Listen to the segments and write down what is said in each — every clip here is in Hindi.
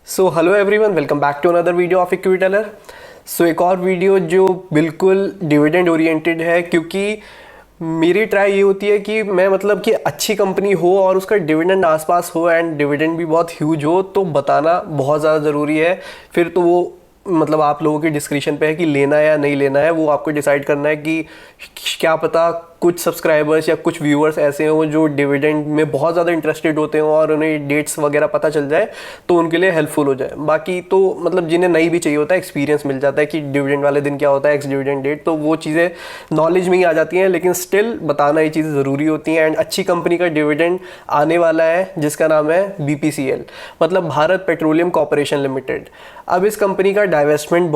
So hello everyone, welcome back to another video of equity tailor. So एक और वीडियो जो बिल्कुल डिविडेंड ओरिएंटेड है, क्योंकि मेरी ट्राई ये होती है कि मैं मतलब कि अच्छी कंपनी हो और उसका डिविडेंड आसपास हो एंड डिविडेंड भी बहुत ह्यूज हो तो बताना बहुत ज़्यादा ज़रूरी है। फिर तो वो मतलब आप लोगों की डिस्क्रिप्शन पे है कि लेना है या नहीं लेना है, वो आपको डिसाइड करना है कि क्या पता कुछ सब्सक्राइबर्स या कुछ व्यूअर्स ऐसे हों जो डिविडेंड में बहुत ज़्यादा इंटरेस्टेड होते हों और उन्हें डेट्स वगैरह पता चल जाए तो उनके लिए हेल्पफुल हो जाए। बाकी तो मतलब जिन्हें नहीं भी चाहिए होता है, एक्सपीरियंस मिल जाता है कि डिविडेंड वाले दिन क्या होता है, एक्स डिविडेंड डेट, तो वो चीज़ें नॉलेज में ही आ जाती हैं। लेकिन स्टिल बताना ये चीज़ें ज़रूरी होती हैं। एंड अच्छी कंपनी का डिविडेंड आने वाला है जिसका नाम है BPCL, मतलब भारत पेट्रोलियम कॉर्पोरेशन लिमिटेड। अब इस कंपनी का डाइवेस्टमेंट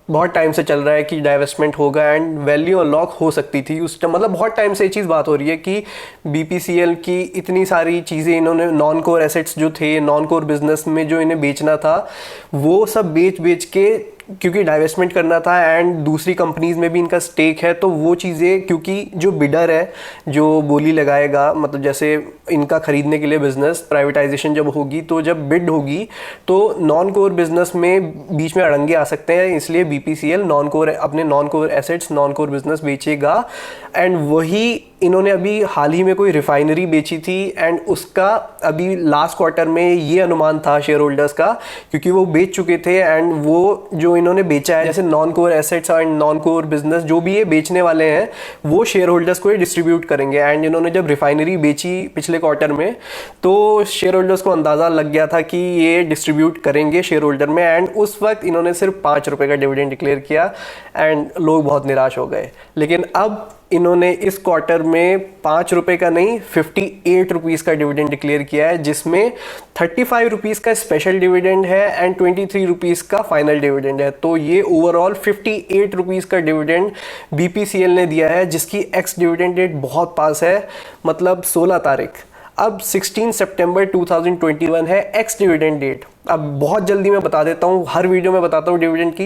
बहुत टाइम से चल रहा है कि डाइवेस्टमेंट होगा एंड वैल्यू अनलॉक हो सकती थी उस टाइम। मतलब बहुत टाइम से ये चीज़ बात हो रही है कि BPCL की इतनी सारी चीज़ें इन्होंने नॉन कोर एसेट्स जो थे, नॉन कोर बिजनेस में जो इन्हें बेचना था, वो सब बेच के क्योंकि डाइवेस्टमेंट करना था एंड दूसरी कंपनीज में भी इनका स्टेक है, तो वो चीज़ें क्योंकि जो बिडर है जो बोली लगाएगा, मतलब जैसे इनका खरीदने के लिए बिजनेस प्राइवेटाइजेशन जब होगी तो जब बिड होगी तो नॉन कोर बिजनेस में बीच में अड़ंगे आ सकते हैं। इसलिए BPCL नॉन कोर अपने non core assets, non core business बेचेगा। एंड वही इन्होंने अभी हाल ही में कोई रिफाइनरी बेची थी एंड उसका अभी लास्ट क्वार्टर में ये अनुमान था शेयर होल्डर्स का, क्योंकि वो बेच चुके थे एंड वो जो इन्होंने बेचा है जैसे non core assets and non core business जो भी ये बेचने वाले हैं वो शेयर होल्डर्स को डिस्ट्रीब्यूट करेंगे। एंड इन्होंने जब रिफाइनरी बेची पिछले क्वार्टर में तो शेयर होल्डर्स को अंदाज़ा लग गया था कि ये डिस्ट्रीब्यूट करेंगे शेयर होल्डर में। एंड उस वक्त इन्होंने सिर्फ 5 रुपये का डिविडेंड डिक्लेयर किया एंड लोग बहुत निराश हो गए। लेकिन अब इन्होंने इस क्वार्टर में 5 रुपये का नहीं 58 रुपीज़ का डिविडेंड डिक्लेयर किया है, जिसमें 35 रुपीज़ का स्पेशल डिविडेंड है एंड 23 रुपीज़ का फाइनल डिविडेंड है। तो ये ओवरऑल 58 रुपीज़ का डिविडेंड BPCL ने दिया है, जिसकी एक्स डिविडेंड डेट बहुत पास है, मतलब 16 तारीख। अब 16 सितंबर 2021 है एक्स डिविडेंड डेट। अब बहुत जल्दी मैं बता देता हूँ, हर वीडियो में बताता हूँ डिविडेंड की,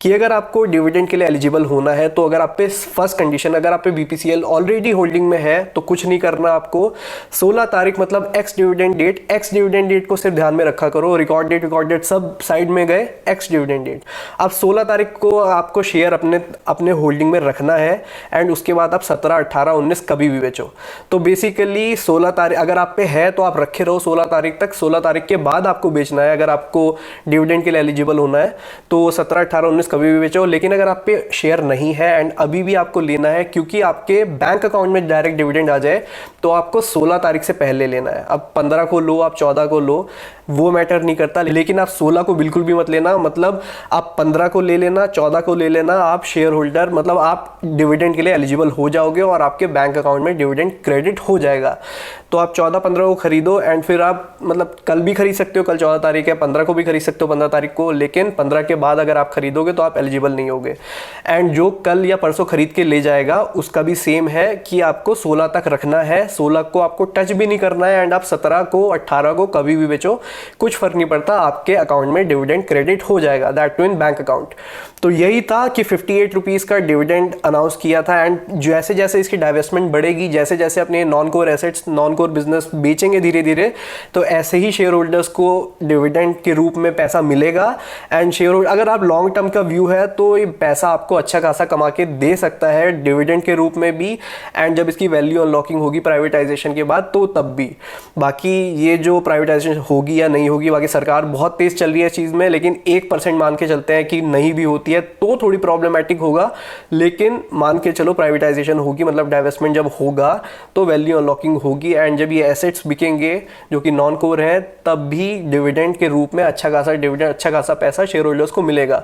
कि अगर आपको डिविडेंड के लिए एलिजिबल होना है तो अगर आप पे फर्स्ट कंडीशन, अगर आप पे BPCL ऑलरेडी होल्डिंग में है तो कुछ नहीं करना आपको। 16 तारीख मतलब एक्स डिविडेंड डेट को सिर्फ ध्यान में रखा करो। रिकॉर्ड डेट सब साइड में गए, एक्स डिविडेंड डेट। अब 16 तारीख को आपको शेयर अपने होल्डिंग में रखना है एंड उसके बाद आप 17, 18, 19 कभी भी बेचो। तो बेसिकली 16 तारीख अगर आप पे है तो आप रखे रहो 16 तारीख तक। 16 तारीख के बाद आपको बेचना है अगर आपको डिविडेंड के लिए एलिजिबल होना है तो 17, 18, 19 कभी भी बेचो। लेकिन अगर आप पे शेयर नहीं है एंड अभी भी आपको लेना है क्योंकि आपके बैंक अकाउंट में डायरेक्ट डिविडेंड आ जाए, तो आपको 16 तारीख से पहले लेना है। अब 15 को लो, आप 14 को लो, वो मैटर नहीं करता। लेकिन आप 16 को बिल्कुल भी मत लेना, मतलब आप 15 को ले लेना, 14 को ले लेना। आप शेयर होल्डर मतलब आप डिविडेंड के लिए एलिजिबल हो जाओगे और आपके बैंक अकाउंट में डिविडेंड क्रेडिट हो जाएगा। तो आप 14, 15 को खरीदो एंड फिर आप मतलब कल भी खरीद सकते हो, कल 14 तारीख है, 15 को भी खरीद सकते हो 15 तारीख को। लेकिन 15 के बाद अगर आप खरीदोगे तो आप एलिजिबल नहीं होगे। एंड जो कल या परसों खरीद के ले जाएगा उसका भी सेम है कि आपको 16 तक रखना है, 16 को आपको टच भी नहीं करना है। एंड आप 17 को, 18 को कभी भी बेचो, कुछ फर्क नहीं पड़ता, आपके अकाउंट में डिविडेंड क्रेडिट हो जाएगा, that too in bank account. तो यही था कि 58 रुपीज़ का डिविडेंड अनाउंस किया था। एंड जैसे जैसे इसकी डाइवेस्टमेंट बढ़ेगी, जैसे जैसे अपने non core assets, non core business बेचेंगे धीरे धीरे, तो ऐसे ही शेयर होल्डर्स को डिविडेंड के रूप में पैसा मिलेगा। एंड शेयर होल्डर अगर आप लॉन्ग टर्म का व्यू है तो ये पैसा आपको अच्छा खासा कमा के दे सकता है डिविडेंड के रूप में भी। एंड जब इसकी वैल्यू अनलॉकिंग होगी प्राइवेटाइजेशन के बाद तो तब भी। बाकी ये जो प्राइवेटाइजेशन होगी या नहीं होगी, बाकी सरकार बहुत तेज चल रही है इस चीज़ में, लेकिन 1% मान के चलते हैं कि नहीं भी होती है तो थोड़ी प्रॉब्लमेटिक होगा। लेकिन मान के चलो प्राइवेटाइजेशन होगी, मतलब डाइवेस्टमेंट जब होगा तो वैल्यू अनलॉकिंग होगी। एंड जब ये एसेट्स बिकेंगे जो कि नॉन कोर हैं, तब भी डिविडेंड के रूप में अच्छा खासा डिविडेंड, अच्छा खासा पैसा शेयर होल्डर्स को मिलेगा।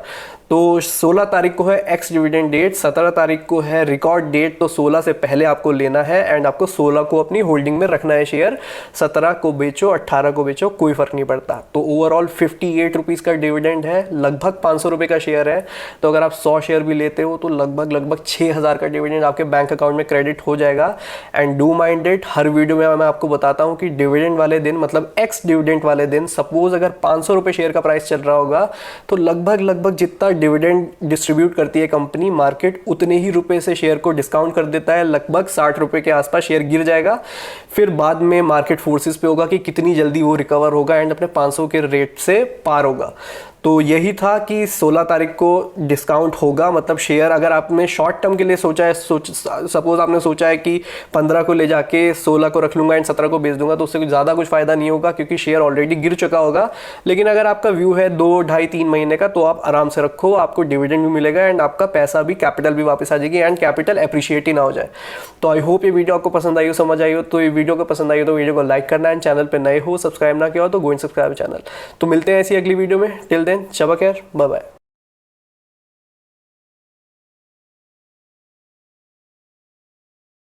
तो 16 तारीख को है एक्स डिविडेंड डेट, 17 तारीख को है रिकॉर्ड डेट। तो 16 से पहले आपको लेना है एंड आपको 16 को अपनी होल्डिंग में रखना है शेयर। 17 को बेचो, 18 को बेचो, कोई फर्क नहीं पड़ता। तो ओवरऑल 58 रुपीज़ का डिविडेंड है, लगभग 500 रुपये का शेयर है। तो अगर आप 100 शेयर भी लेते हो तो लगभग 6000 का डिविडेंड आपके बैंक अकाउंट में क्रेडिट हो जाएगा। And do mind it, her video में मैं आपको बताता हूँ कि डिविडेंड वाले दिन, मतलब एक्स डिविडेंड वाले दिन, सपोज अगर अगर 500 रुपये शेयर का प्राइस चल रहा होगा तो लगभग जितना डिविडेंड डिस्ट्रीब्यूट करती है कंपनी, मार्केट उतने ही रुपए से शेयर को डिस्काउंट कर देता है। लगभग 60 रुपये के आसपास शेयर गिर जाएगा, फिर बाद में मार्केट फोर्सेस पे होगा कि कितनी जल्दी वो रिकवर होगा एंड अपने 500 के रेट से पार होगा। तो यही था कि 16 तारीख को डिस्काउंट होगा, मतलब शेयर अगर आपने शॉर्ट टर्म के लिए सोचा है, सपोज आपने सोचा है कि 15 को ले जाके 16 को रख लूंगा एंड 17 को बेच दूंगा, तो उससे कुछ ज़्यादा कुछ फायदा नहीं होगा क्योंकि शेयर ऑलरेडी गिर चुका होगा। लेकिन अगर आपका व्यू है 2, ढाई, 3 महीने का, तो आप आराम से रखो, आपको डिविडेंड भी मिलेगा एंड आपका पैसा भी, कैपिटल भी वापस आ जाएगी एंड कैपिटल एप्रिशिएट ही ना हो जाए। तो आई होप ये वीडियो आपको पसंद आई हो, समझ आई हो। तो ये वीडियो को पसंद आई हो तो वीडियो को लाइक करना एंड चैनल पर नए हो, सब्सक्राइब ना किया हो तो गो एंड सब्सक्राइब चैनल। तो मिलते हैं ऐसी अगली वीडियो में, टिल देन शबा खैर, बाय बाय।